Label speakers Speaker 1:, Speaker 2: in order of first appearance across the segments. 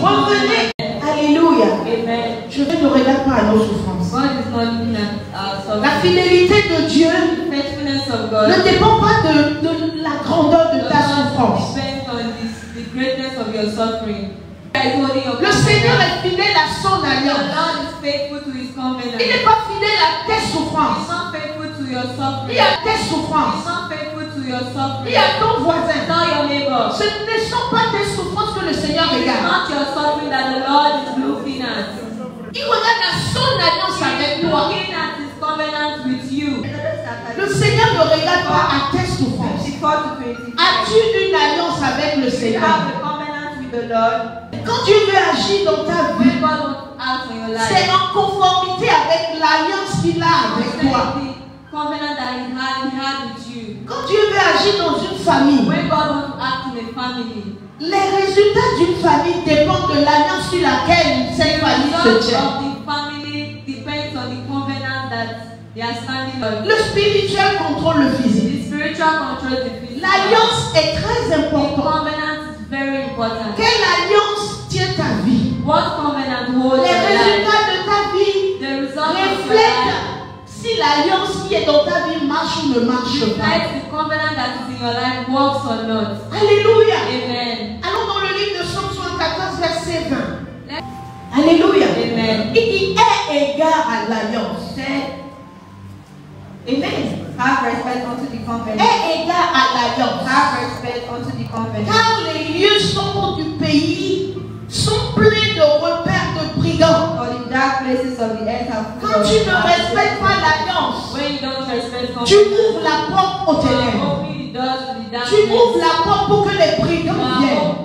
Speaker 1: Revenez. Alléluia. Je ne regarde pas à nos souffrances. La fidélité de Dieu ne dépend pas de la grandeur de ta souffrance. Le Seigneur est fidèle à son alliance. Il n'est pas fidèle à tes souffrances. Il y a tes souffrances. Il y a ton voisin. Ce ne sont pas tes souffrances que le Seigneur regarde. Il regarde à son alliance avec toi. Le Seigneur ne regarde pas à tes souffrances. As-tu une alliance avec le Seigneur? Quand Dieu veut agir dans ta vie, c'est en conformité avec l'alliance qu'il a avec toi. Quand Dieu veut agir dans une famille, les résultats d'une famille dépendent de l'alliance sur laquelle cette famille se tient. Le spirituel contrôle le physique. L'alliance est très importante. Quelle alliance tient ta vie? Les résultats de ta vie reflètent si l'alliance qui est dans ta vie marche ou ne marche pas. Alléluia. Allons dans le livre de Psaume 74, verset 20. Alléluia. Il dit est égard à l'alliance. Amen.
Speaker 2: Have respect unto the covenant.
Speaker 1: Est égard à l'alliance.
Speaker 2: Have respect unto the covenant.
Speaker 1: Car les lieux sombres du pays sont pleins de repères de brigands.
Speaker 2: For the dark places of the earth have full
Speaker 1: Quand
Speaker 2: of
Speaker 1: tu ne respectes pas l'alliance, tu ouvres la porte aux ténèbres. Tu ouvres la porte pour que les brigands viennent.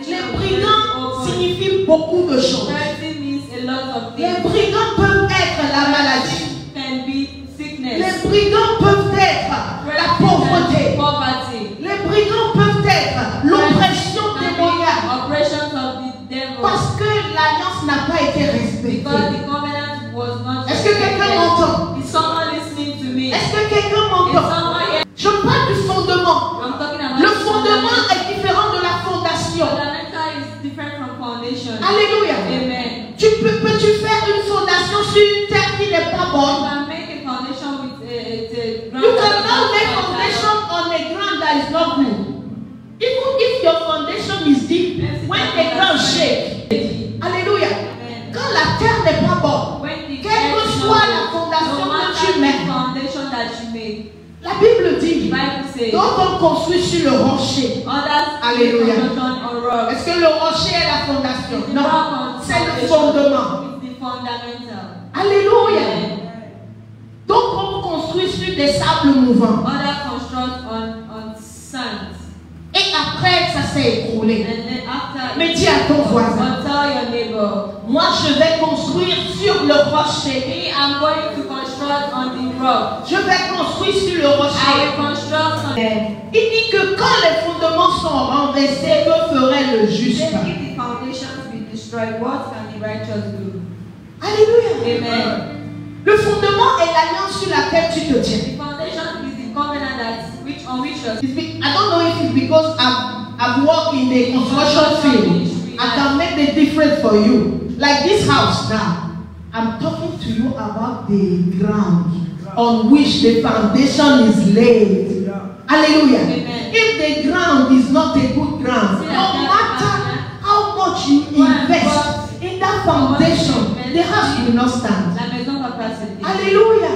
Speaker 1: Les brigands signifient beaucoup de choses. Les brigands peuvent être la maladie. Les brigands peuvent être la pauvreté. Les brigands peuvent être l'oppression démoniaque. Parce que l'alliance n'a pas été respectée. Est-ce que quelqu'un m'entend? Est-ce que quelqu'un m'entend? Je parle du fondement. Le fondement est différent de la fondation. Alléluia. Peux-tu faire une fondation sur une terre qui n'est pas bonne? You cannot make foundation on a ground that is not good. Even if your foundation is deep, when the ground shake, alléluia. Quand la terre n'est pas bonne, quelle que soit la fondation que tu mets, la Bible dit, donc on construit sur le rocher. Alléluia. Est-ce que le rocher est la fondation? Non, c'est le fondement. Alléluia. Donc on construit sur des sables mouvants. Et après ça s'est écroulé. Mais dis à ton voisin, moi je vais construire sur le rocher. Je vais construire sur le rocher. Il dit que quand les fondements sont renversés, que ferait le juste? Alléluia.
Speaker 2: Amen.
Speaker 1: Le fondement est l'alliance sur laquelle tu te tiens. I don't know if it's because I've worked in the construction field. I can make the difference for you. Like this house now. I'm talking to you about the ground on which the foundation is laid. Hallelujah.
Speaker 2: Amen.
Speaker 1: If the ground is not a good ground, no matter how much you invest in that foundation, the house will not stand. Alléluia.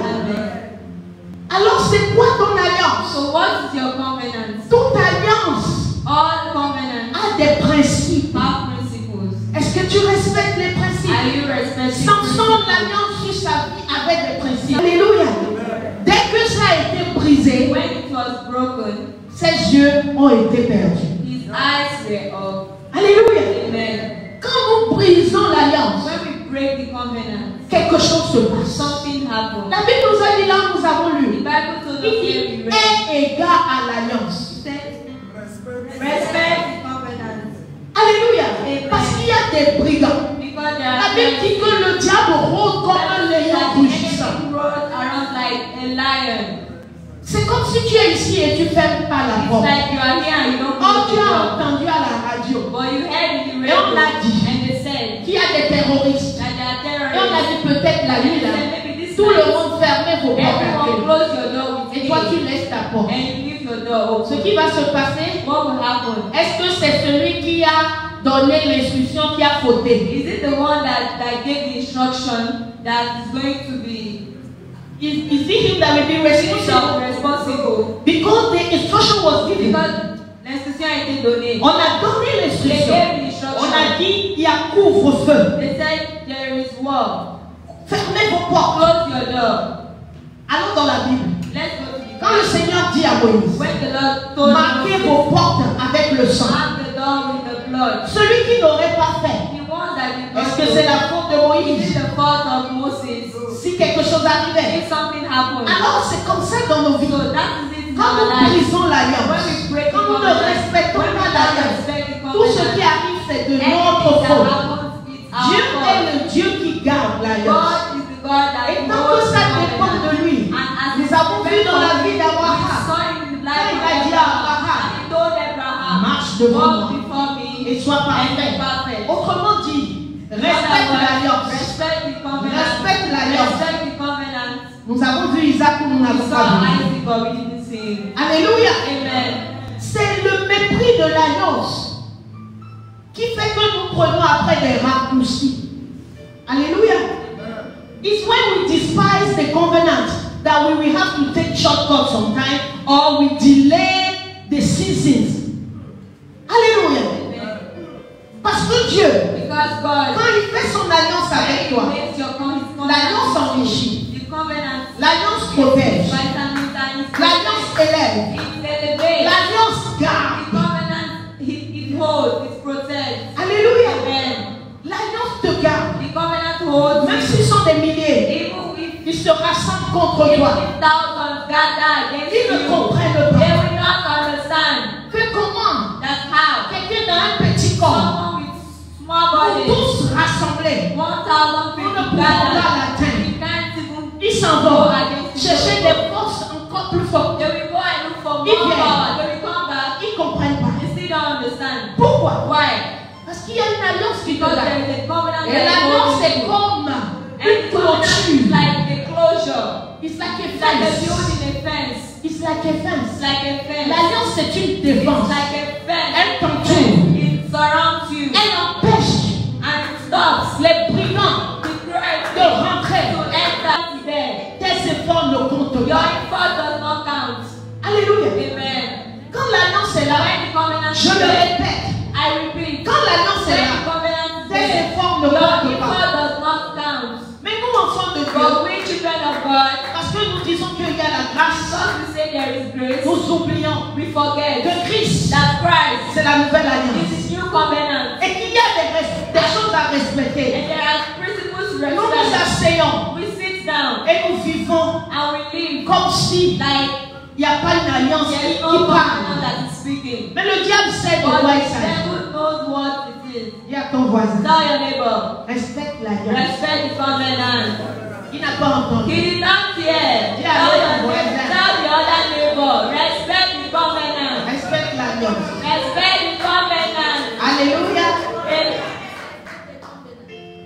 Speaker 1: Alors c'est quoi ton alliance?
Speaker 2: So what is your covenant?
Speaker 1: Toute alliance
Speaker 2: All covenants
Speaker 1: a des principes.
Speaker 2: have principles.
Speaker 1: Est-ce que tu respectes les principes?
Speaker 2: Are you respecting
Speaker 1: Samson, l'alliance sur sa vie avait des principes. Alléluia. Dès que ça a été brisé,
Speaker 2: When it was broken,
Speaker 1: ses yeux ont été perdus.
Speaker 2: his eyes were off.
Speaker 1: Alléluia.
Speaker 2: Amen.
Speaker 1: Quand nous brisons l'alliance,
Speaker 2: When we break the covenant,
Speaker 1: quelque chose se passe.
Speaker 2: something happens.
Speaker 1: La Bible nous a dit là, nous avons
Speaker 2: The
Speaker 1: lu.
Speaker 2: Bible told us
Speaker 1: Il
Speaker 2: here
Speaker 1: dit
Speaker 2: we read,
Speaker 1: est égal à l'alliance.
Speaker 2: respect the covenant.
Speaker 1: Alléluia. Parce qu'il y a des brigands.
Speaker 2: Because there
Speaker 1: La
Speaker 2: are
Speaker 1: Bible dit que le diable rôde comme un lion rugissant.
Speaker 2: road around like a lion.
Speaker 1: C'est comme si tu es ici et tu fermes pas la
Speaker 2: It's
Speaker 1: porte.
Speaker 2: like you are here and you don't
Speaker 1: Oh,
Speaker 2: close
Speaker 1: tu
Speaker 2: the
Speaker 1: as
Speaker 2: door.
Speaker 1: entendu à la radio.
Speaker 2: But you heard in
Speaker 1: la nuit, là, tout le monde ferme vos portes. Et toi, tu laisses ta porte. Ce qui va se passer, est-ce que c'est celui qui a donné l'instruction qui a fauté?
Speaker 2: Is it the one that gave the instruction that is going to be?
Speaker 1: Is it him that will be responsible? Because the instruction was given.
Speaker 2: L'instruction a été donnée.
Speaker 1: On a donné l'instruction. On a dit il y a couvre-feu.
Speaker 2: They said there is war.
Speaker 1: Fermez vos portes.
Speaker 2: Close your door.
Speaker 1: Allons dans la Bible.
Speaker 2: Let's go to the
Speaker 1: Quand le Seigneur dit à Moïse, marquez vos portes avec le sang.
Speaker 2: Mark the door with the blood.
Speaker 1: Celui qui n'aurait pas fait,
Speaker 2: The one that did not
Speaker 1: est-ce que c'est la faute de
Speaker 2: Is
Speaker 1: Moïse?
Speaker 2: it the fault of Moses?
Speaker 1: Si quelque chose arrivait.
Speaker 2: If something happened.
Speaker 1: Alors c'est comme ça dans nos vies.
Speaker 2: So that is it in
Speaker 1: Quand
Speaker 2: our
Speaker 1: nous
Speaker 2: life.
Speaker 1: brisons l'alliance, quand nous ne respectons pas l'alliance, tout ce qui arrive c'est de notre faute. Dieu est le Dieu qui garde l'alliance. Et tant que ça dépend de lui, nous avons vu dans la vie d'Abraham, quand il a dit à Abraham, marche devant moi et sois parfait. Autrement dit, respecte l'alliance. Respecte l'alliance. Nous avons vu Isaac où nous n'avons pas vu. Alléluia. C'est le mépris de l'alliance qui fait que nous prenons après des raccourcis. Alléluia. It's when we despise the covenant that we will have to take shortcuts sometimes or we delay the seasons. Alléluia. Parce que Dieu, quand il fait son alliance avec toi, l'alliance enrichit. L'alliance protège. L'alliance élève. L'alliance garde. Alléluia. L'alliance te garde. Même s'ils sont des milliers, ils se rassemblent contre toi. Ils ne comprennent pas. Que comment quelqu'un dans un petit corps, tous rassemblés, on ne peut pas l'atteindre. Ils s'en vont chercher des forces encore plus fortes. Ils viennent. Ils ne comprennent pas. Pourquoi? Parce qu'il y a une alliance qui te garde. Et l'alliance est comme une clôture. It's like a fence. It's like a fence. L'alliance c'est une défense. Elle t'entoure. Elle empêche les brigands de rentrer. Tes efforts ne comptent pas. Alléluia. Quand l'alliance est là, je le répète. Quand l'alliance est là, tes efforts ne comptent pas. Mais nous, enfants de Dieu, parce que nous disons qu'il y a la grâce, nous oublions que Christ, c'est la nouvelle alliance. Et qu'il y a des choses à respecter. Nous nous asseyons et nous vivons comme si il n'y a pas une alliance qui parle. Mais le diable sait de quoi il s'agit. Dis à ton voisin, respecte l'alliance. Il n'a pas entendu.
Speaker 2: He did not hear.
Speaker 1: Dis à ton voisin,
Speaker 2: Tell the other neighbor, respect the covenant.
Speaker 1: respecte l'alliance.
Speaker 2: Respect the covenant.
Speaker 1: Alléluia.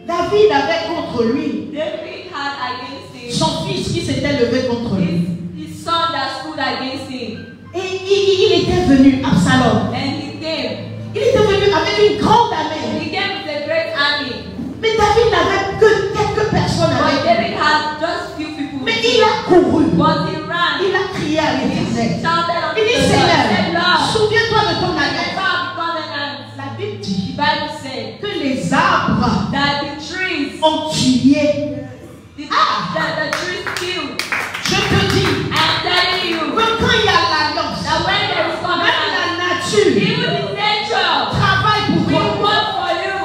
Speaker 1: David avait contre lui
Speaker 2: David had against him
Speaker 1: son fils qui s'était levé contre lui.
Speaker 2: his son that stood against him.
Speaker 1: Et il était venu, Absalom.
Speaker 2: And he came.
Speaker 1: Il était venu avec une grande armée.
Speaker 2: He came with a great army.
Speaker 1: Mais David n'avait que quelques personnes
Speaker 2: But
Speaker 1: avec lui.
Speaker 2: David had just few people.
Speaker 1: Mais il a couru.
Speaker 2: But he ran.
Speaker 1: Il a crié à
Speaker 2: He
Speaker 1: l'Éternel.
Speaker 2: shouted unto
Speaker 1: Il dit,
Speaker 2: the Lord. Said,
Speaker 1: Seigneur,
Speaker 2: Lord,
Speaker 1: souviens-toi de ton alliance.
Speaker 2: remember the covenant.
Speaker 1: La Bible
Speaker 2: The
Speaker 1: dit
Speaker 2: Bible said
Speaker 1: que les arbres
Speaker 2: that the trees,
Speaker 1: ont tué.
Speaker 2: the trees killed.
Speaker 1: Je te dis
Speaker 2: I am telling you
Speaker 1: que quand il y a l'alliance,
Speaker 2: that when there is
Speaker 1: même
Speaker 2: covenant,
Speaker 1: la nature
Speaker 2: even the nature
Speaker 1: travaille pour
Speaker 2: will
Speaker 1: toi.
Speaker 2: work for you.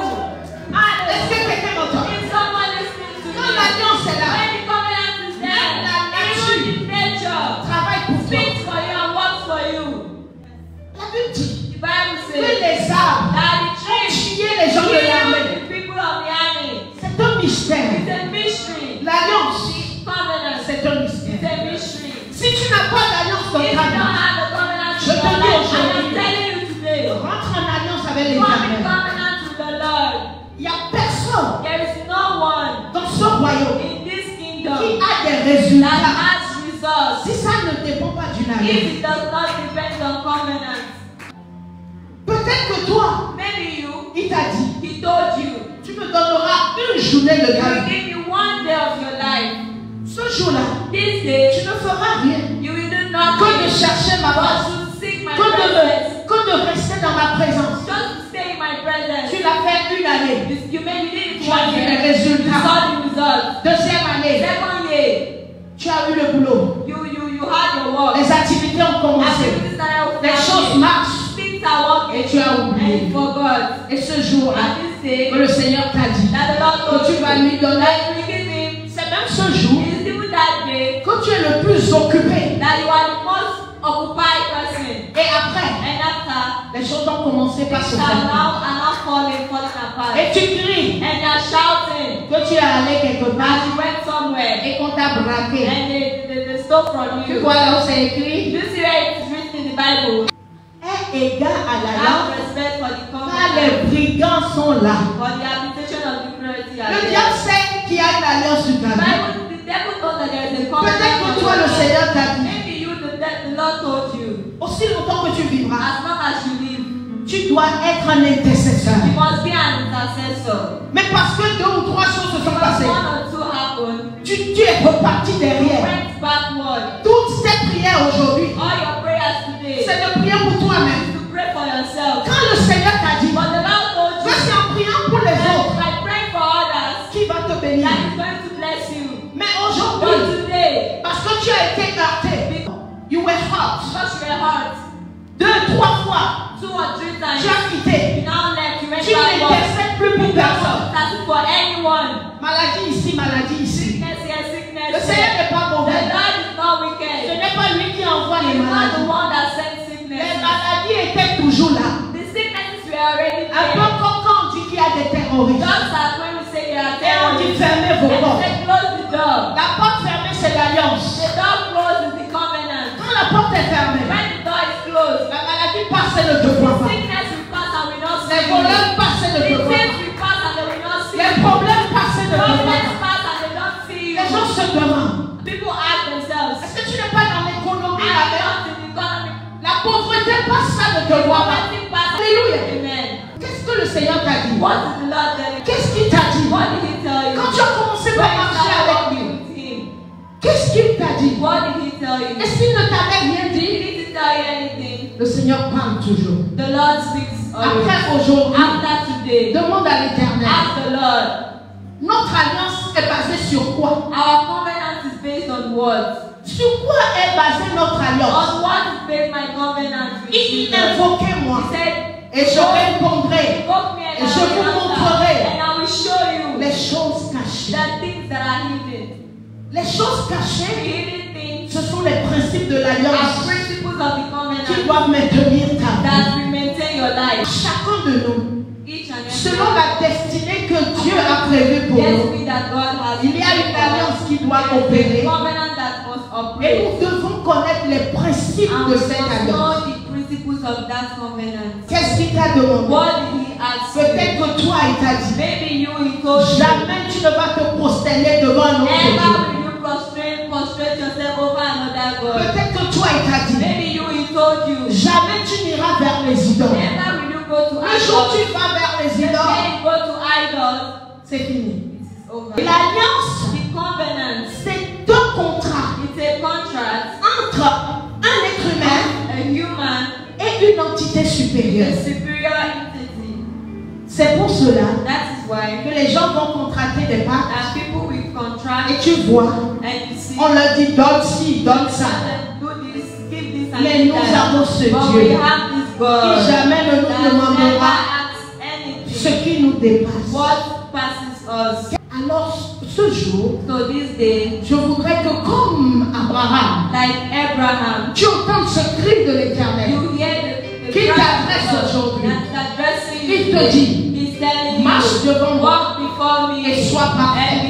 Speaker 1: Est-ce que quelqu'un m'entend?
Speaker 2: If someone listening to
Speaker 1: Quand
Speaker 2: me,
Speaker 1: l'alliance est là,
Speaker 2: when the covenant is there, even the nature
Speaker 1: travaille pour toi.
Speaker 2: speaks for you and works for you.
Speaker 1: La Bible dit
Speaker 2: The Bible
Speaker 1: que
Speaker 2: says
Speaker 1: les arbres
Speaker 2: that the
Speaker 1: ont
Speaker 2: trees
Speaker 1: tué les gens de l'armée.
Speaker 2: kill the people of the army.
Speaker 1: C'est un mystère.
Speaker 2: It's a mystery.
Speaker 1: L'alliance,
Speaker 2: The covenant
Speaker 1: c'est un
Speaker 2: is
Speaker 1: mystère.
Speaker 2: a mystery.
Speaker 1: Si tu n'as pas d'alliance dans
Speaker 2: If you
Speaker 1: ta
Speaker 2: don't
Speaker 1: vie,
Speaker 2: have the covenant
Speaker 1: Je
Speaker 2: in
Speaker 1: te
Speaker 2: your
Speaker 1: dis
Speaker 2: life, I am
Speaker 1: aujourd'hui,
Speaker 2: telling you today,
Speaker 1: rentre en alliance avec
Speaker 2: come in
Speaker 1: l'Éternel.
Speaker 2: covenant with the Lord.
Speaker 1: Il n'y a personne
Speaker 2: There is no one
Speaker 1: dans ce royaume
Speaker 2: in this
Speaker 1: résultat.
Speaker 2: has results.
Speaker 1: Si ça ne dépend pas d'une
Speaker 2: If
Speaker 1: alliance.
Speaker 2: it does not depend on covenant.
Speaker 1: Peut-être que toi,
Speaker 2: Maybe you,
Speaker 1: il t'a dit,
Speaker 2: he told you,
Speaker 1: tu me donneras une journée de
Speaker 2: he
Speaker 1: ta
Speaker 2: will
Speaker 1: vie.
Speaker 2: give you one day of your life.
Speaker 1: Ce jour-là,
Speaker 2: This day,
Speaker 1: tu ne feras rien
Speaker 2: you will do
Speaker 1: que de
Speaker 2: nothing
Speaker 1: chercher ma
Speaker 2: but
Speaker 1: face,
Speaker 2: to seek my
Speaker 1: que
Speaker 2: presence.
Speaker 1: de rester dans ma présence.
Speaker 2: Just to stay in my presence.
Speaker 1: Tu l'as fait une année.
Speaker 2: You did it
Speaker 1: Tu as
Speaker 2: one
Speaker 1: vu
Speaker 2: year.
Speaker 1: les
Speaker 2: You
Speaker 1: résultats.
Speaker 2: saw the results.
Speaker 1: Deuxième année,
Speaker 2: Second year,
Speaker 1: tu as eu le boulot.
Speaker 2: you had your work.
Speaker 1: Les activités ont commencé.
Speaker 2: Activities started
Speaker 1: Les choses
Speaker 2: working.
Speaker 1: marchent.
Speaker 2: Things are working.
Speaker 1: Et tu as oublié.
Speaker 2: And you forgot.
Speaker 1: Et ce jour-là,
Speaker 2: And this day,
Speaker 1: que le Seigneur t'a dit
Speaker 2: that the Lord told
Speaker 1: que tu vas lui
Speaker 2: you
Speaker 1: donner,
Speaker 2: that you will give him.
Speaker 1: c'est même ce jour
Speaker 2: It is even that day
Speaker 1: que tu es le plus occupé.
Speaker 2: that you are the most occupied person.
Speaker 1: Et après,
Speaker 2: And after,
Speaker 1: les choses ont commencé par se
Speaker 2: things are
Speaker 1: faire.
Speaker 2: now falling apart.
Speaker 1: Et tu cries
Speaker 2: And they are shouting
Speaker 1: que tu es allé quelque
Speaker 2: as
Speaker 1: part
Speaker 2: you went somewhere.
Speaker 1: et qu'on t'a braqué.
Speaker 2: And they stole from
Speaker 1: Tu
Speaker 2: you.
Speaker 1: vois là où c'est écrit?
Speaker 2: Do you see where it is written in the Bible?
Speaker 1: Est égal à la
Speaker 2: Have
Speaker 1: langue,
Speaker 2: respect for the
Speaker 1: car
Speaker 2: covenant,
Speaker 1: les brigands sont là.
Speaker 2: for the habitation of the purity.
Speaker 1: Le diable sait qu'il y a une alliance sur ta vie.
Speaker 2: The devil knows that there is a covenant.
Speaker 1: Peut-être que toi, le Seigneur t'a dit,
Speaker 2: Maybe you, the Lord told you,
Speaker 1: aussi longtemps que tu vivras,
Speaker 2: as long as you live,
Speaker 1: tu dois être un intercesseur.
Speaker 2: you must be an intercessor.
Speaker 1: Mais parce que 2 ou 3 choses se sont
Speaker 2: Because
Speaker 1: passées,
Speaker 2: one or two happened,
Speaker 1: tu es reparti
Speaker 2: you
Speaker 1: derrière.
Speaker 2: went backward.
Speaker 1: Toutes ces prières aujourd'hui,
Speaker 2: All your prayers today
Speaker 1: c'est de prier pour toi-même.
Speaker 2: is to pray for yourself.
Speaker 1: Quand le Seigneur t'a dit,
Speaker 2: But the Lord told
Speaker 1: que
Speaker 2: you
Speaker 1: c'est en priant pour les
Speaker 2: that
Speaker 1: autres
Speaker 2: by praying for others,
Speaker 1: qui va te bénir.
Speaker 2: that is going to bless you.
Speaker 1: Mais
Speaker 2: But
Speaker 1: aujourd'hui,
Speaker 2: today,
Speaker 1: parce que tu as été heurté, you were hurt.
Speaker 2: because you were hurt
Speaker 1: 2, 3 fois,
Speaker 2: 2 or 3 times,
Speaker 1: tu as quitté.
Speaker 2: you now left, you went
Speaker 1: Tu
Speaker 2: backward.
Speaker 1: n'intercèdes plus pour personne.
Speaker 2: That's it for anyone.
Speaker 1: Maladie ici, maladie ici.
Speaker 2: Sickness here, sickness
Speaker 1: Le Seigneur
Speaker 2: there.
Speaker 1: n'est pas
Speaker 2: The
Speaker 1: mauvais.
Speaker 2: Lord is not
Speaker 1: Ce
Speaker 2: wicked.
Speaker 1: n'est pas lui qui envoie les
Speaker 2: He's not the
Speaker 1: maladies.
Speaker 2: one that sends
Speaker 1: Les
Speaker 2: sickness.
Speaker 1: maladies étaient toujours là.
Speaker 2: The sicknesses were already
Speaker 1: Un peu
Speaker 2: there.
Speaker 1: comme quand on dit qu'il y a des terroristes.
Speaker 2: Just as when we say there are
Speaker 1: Et on dit
Speaker 2: terrorists,
Speaker 1: fermez vos
Speaker 2: and
Speaker 1: portes.
Speaker 2: say close the door.
Speaker 1: La porte fermée, c'est l'alliance.
Speaker 2: The door closed is the covenant.
Speaker 1: Quand la porte est fermée,
Speaker 2: When the door is closed,
Speaker 1: la maladie passe et ne te voit pas.
Speaker 2: sickness will pass and will not see
Speaker 1: Les
Speaker 2: you.
Speaker 1: voleurs passent et ne te voient
Speaker 2: Sickness
Speaker 1: pas.
Speaker 2: will pass and they will not see
Speaker 1: Les
Speaker 2: you.
Speaker 1: problèmes passent et ne te voient
Speaker 2: Problems
Speaker 1: pas.
Speaker 2: pass and they don't see you.
Speaker 1: Les gens se demandent,
Speaker 2: People ask themselves,
Speaker 1: est-ce que tu n'es pas dans l'économie
Speaker 2: I
Speaker 1: avec
Speaker 2: am in the economy.
Speaker 1: la pauvreté passe ça ne te voit pas.
Speaker 2: Poverty pass.
Speaker 1: Alléluia.
Speaker 2: Amen.
Speaker 1: Qu'est-ce que le Seigneur t'a dit?
Speaker 2: What did the Lord tell you?
Speaker 1: Qu'est-ce qu'il t'a dit?
Speaker 2: What did he tell you?
Speaker 1: Quand tu as commencé
Speaker 2: When
Speaker 1: par
Speaker 2: you
Speaker 1: marcher
Speaker 2: started
Speaker 1: avec
Speaker 2: walking
Speaker 1: lui,
Speaker 2: with him,
Speaker 1: qu'est-ce qu'il t'a dit?
Speaker 2: what did he tell you?
Speaker 1: Est-ce qu'il ne t'avait rien
Speaker 2: He
Speaker 1: dit?
Speaker 2: didn't tell you anything.
Speaker 1: Le Seigneur parle toujours.
Speaker 2: The Lord speaks always.
Speaker 1: Après aujourd'hui,
Speaker 2: After today,
Speaker 1: demande à l'Éternel.
Speaker 2: ask the Lord.
Speaker 1: Notre alliance est basée sur quoi?
Speaker 2: Our covenant is based on what?
Speaker 1: Sur quoi est basée notre alliance?
Speaker 2: On what is based my covenant with
Speaker 1: Il
Speaker 2: Jesus?
Speaker 1: invoquez-moi
Speaker 2: He said,
Speaker 1: et je répondrai
Speaker 2: invoke me
Speaker 1: et
Speaker 2: and
Speaker 1: je
Speaker 2: I
Speaker 1: vous
Speaker 2: will answer,
Speaker 1: montrerai
Speaker 2: and I will show you
Speaker 1: les choses cachées.
Speaker 2: the things that are hidden.
Speaker 1: Les choses
Speaker 2: The
Speaker 1: cachées,
Speaker 2: hidden things
Speaker 1: ce sont les principes de
Speaker 2: are
Speaker 1: l'alliance
Speaker 2: principles of the
Speaker 1: qui
Speaker 2: covenant
Speaker 1: doivent maintenir ta vie.
Speaker 2: that will maintain your life.
Speaker 1: Chacun de nous,
Speaker 2: Each and every
Speaker 1: selon la destinée que Dieu a prévue pour nous,
Speaker 2: destiny that God has
Speaker 1: il y a une alliance qui doit opérer
Speaker 2: covenant that must
Speaker 1: et
Speaker 2: operate.
Speaker 1: nous devons connaître les principes
Speaker 2: And
Speaker 1: de
Speaker 2: we
Speaker 1: cette
Speaker 2: must
Speaker 1: alliance.
Speaker 2: know the principles of that covenant.
Speaker 1: Qu'est-ce qu'il t'a demandé?
Speaker 2: What did he ask you?
Speaker 1: Peut-être que toi, il t'a dit,
Speaker 2: Maybe you, he told you.
Speaker 1: jamais tu ne vas te prosterner devant un autre
Speaker 2: Never
Speaker 1: Dieu.
Speaker 2: will you prostrate yourself over another God.
Speaker 1: Peut-être que toi, il t'a dit,
Speaker 2: Maybe you, he told you.
Speaker 1: jamais tu n'iras vers les idoles.
Speaker 2: Never will you go to
Speaker 1: Le jour où
Speaker 2: idols.
Speaker 1: tu vas vers les
Speaker 2: The day
Speaker 1: idoles,
Speaker 2: you go to idols,
Speaker 1: c'est fini.
Speaker 2: it is over.
Speaker 1: L'alliance,
Speaker 2: The covenant,
Speaker 1: c'est un contrat
Speaker 2: it's a contract.
Speaker 1: entre un être humain
Speaker 2: A human,
Speaker 1: et une entité
Speaker 2: a
Speaker 1: supérieure.
Speaker 2: superior entity.
Speaker 1: C'est pour cela
Speaker 2: That is why
Speaker 1: que les gens vont contracter des pactes
Speaker 2: that people will contract
Speaker 1: et tu vois,
Speaker 2: and you see.
Speaker 1: on leur dit donne ci, donne ça.
Speaker 2: Do this, give this and
Speaker 1: Mais
Speaker 2: give
Speaker 1: nous
Speaker 2: that.
Speaker 1: avons ce
Speaker 2: But we
Speaker 1: Dieu
Speaker 2: have this
Speaker 1: qui
Speaker 2: God
Speaker 1: jamais ne nous
Speaker 2: that never
Speaker 1: demandera
Speaker 2: asks anything.
Speaker 1: ce qui nous dépasse.
Speaker 2: What passes us.
Speaker 1: Alors, ce jour,
Speaker 2: So this day,
Speaker 1: je voudrais que comme Abraham,
Speaker 2: like Abraham,
Speaker 1: tu entendes ce cri de l'Éternel.
Speaker 2: you hear the
Speaker 1: Qui
Speaker 2: cry
Speaker 1: t'adresse
Speaker 2: of God
Speaker 1: aujourd'hui?
Speaker 2: that's addressing
Speaker 1: Il
Speaker 2: you.
Speaker 1: te dit,
Speaker 2: He's telling
Speaker 1: marche
Speaker 2: you,
Speaker 1: devant moi
Speaker 2: walk before me
Speaker 1: et sois parfait.
Speaker 2: and be